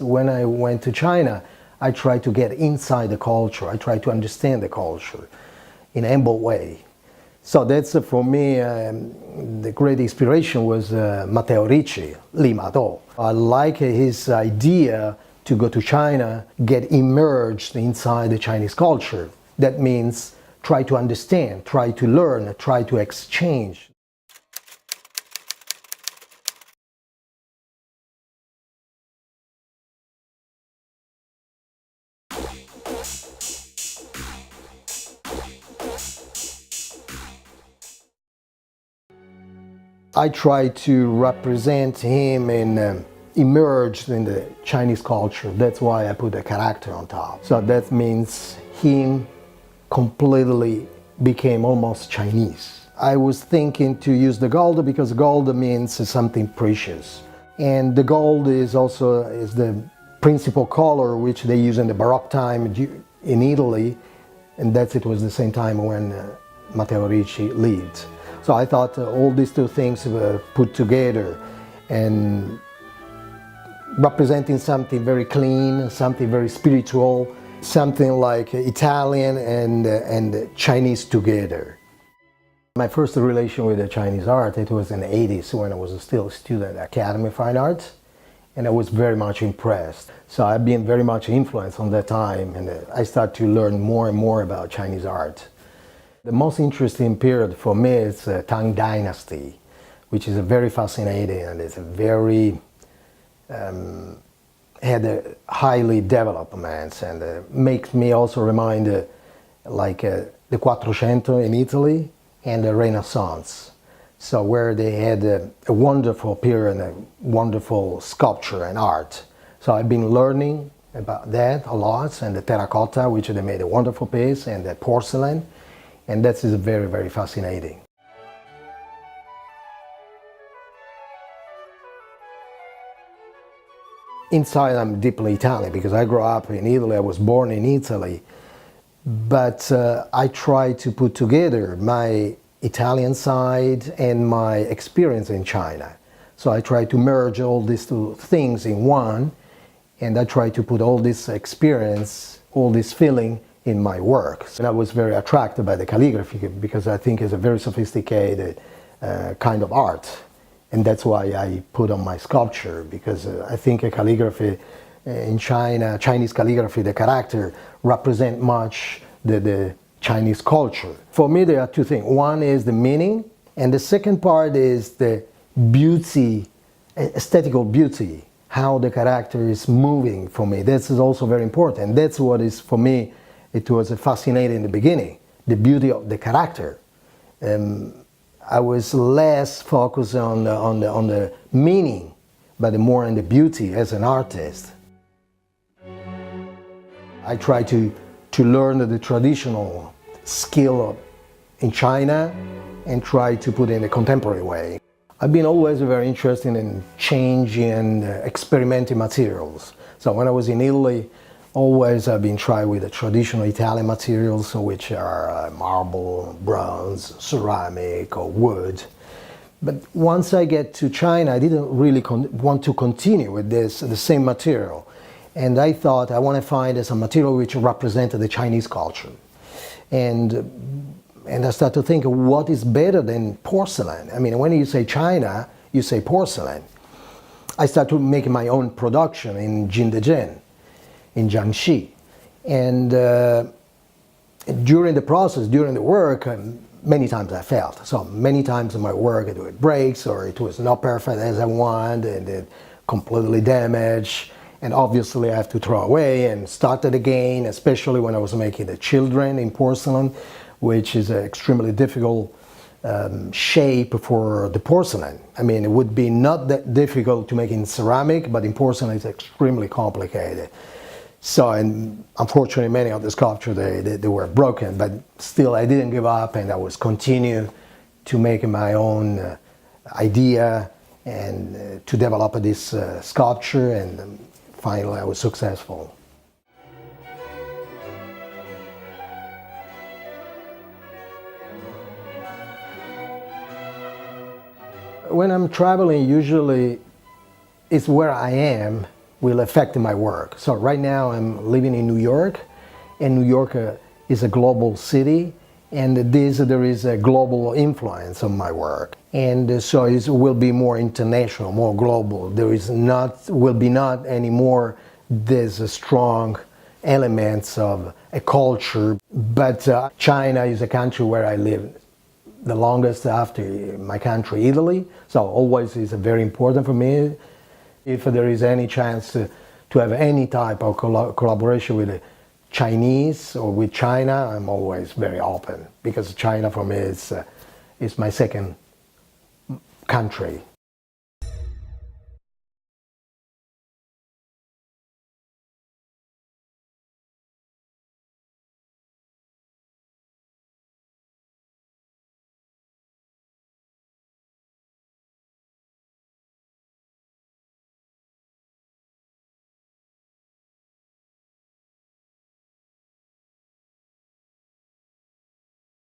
When I went to China, I tried to get inside the culture. I tried to understand the culture in a humble way. So that's for me, the great inspiration was Matteo Ricci, Lima Do. I like his idea to go to China, get immersed inside the Chinese culture. That means try to understand, try to learn, try to exchange. I try to represent him and immersed in the Chinese culture. That's why I put a character on top. So that means him completely became almost Chinese. I was thinking to use the gold because gold means something precious. And the gold is also the principal color which they use in the Baroque time in Italy, and it was the same time when Matteo Ricci lived. So I thought all these two things were put together and representing something very clean, something very spiritual, something like Italian and Chinese together. My first relation with the Chinese art, it was in the 80s when I was still a student at Academy of Fine Arts, and I was very much impressed. So I've been very much influenced on that time, and I started to learn more and more about Chinese art. The most interesting period for me is the Tang Dynasty, which is a very fascinating and it's a very had a highly developments and makes me also remind the Quattrocento in Italy and the Renaissance. So where they had a wonderful period, a wonderful sculpture and art. So I've been learning about that a lot, and the terracotta, which they made a wonderful piece, and the porcelain. And that is very, very fascinating. Inside I'm deeply Italian because I grew up in Italy, I was born in Italy. But I try to put together my Italian side and my experience in China. So I try to merge all these two things in one, and I try to put all this experience, all this feeling in my work. And I was very attracted by the calligraphy because I think it's a very sophisticated kind of art. And that's why I put on my sculpture, because I think a calligraphy in China, Chinese calligraphy, the character represent much the Chinese culture. For me, there are two things. One is the meaning, and the second part is the beauty, aesthetical beauty, how the character is moving for me. This is also very important. That's what is, for me, it was fascinating in the beginning, the beauty of the character. I was less focused on the meaning, but more on the beauty as an artist. I try to learn the traditional skill in China and try to put it in a contemporary way. I've been always very interested in changing and experimenting materials. So when I was in Italy, always I've been trying with the traditional Italian materials, which are marble, bronze, ceramic, or wood. But once I get to China, I didn't really want to continue with the same material. And I thought I want to find some material which represented the Chinese culture. And I started to think, what is better than porcelain? I mean, when you say China, you say porcelain. I started making my own production in Jingdezhen, in Jiangxi. And during the process, during the work, many times I failed. So many times in my work it breaks, or it was not perfect as I want, and it completely damaged. And obviously I have to throw away and start it again, especially when I was making the children in porcelain, which is an extremely difficult shape for the porcelain. I mean, it would be not that difficult to make in ceramic, but in porcelain it's extremely complicated. So, and unfortunately many of the sculptures, they were broken, but still I didn't give up, and I was continue to make my own idea and to develop this sculpture, and finally I was successful. When I'm traveling, usually it's where I am will affect my work. So right now I'm living in New York, and New York is a global city, and there is a global influence on my work. And so it will be more international, more global. Will be not anymore there's a strong elements of a culture, but China is a country where I live the longest after my country, Italy, so always is very important for me. If there is any chance to have any type of collaboration with the Chinese or with China, I'm always very open, because China for me is my second country.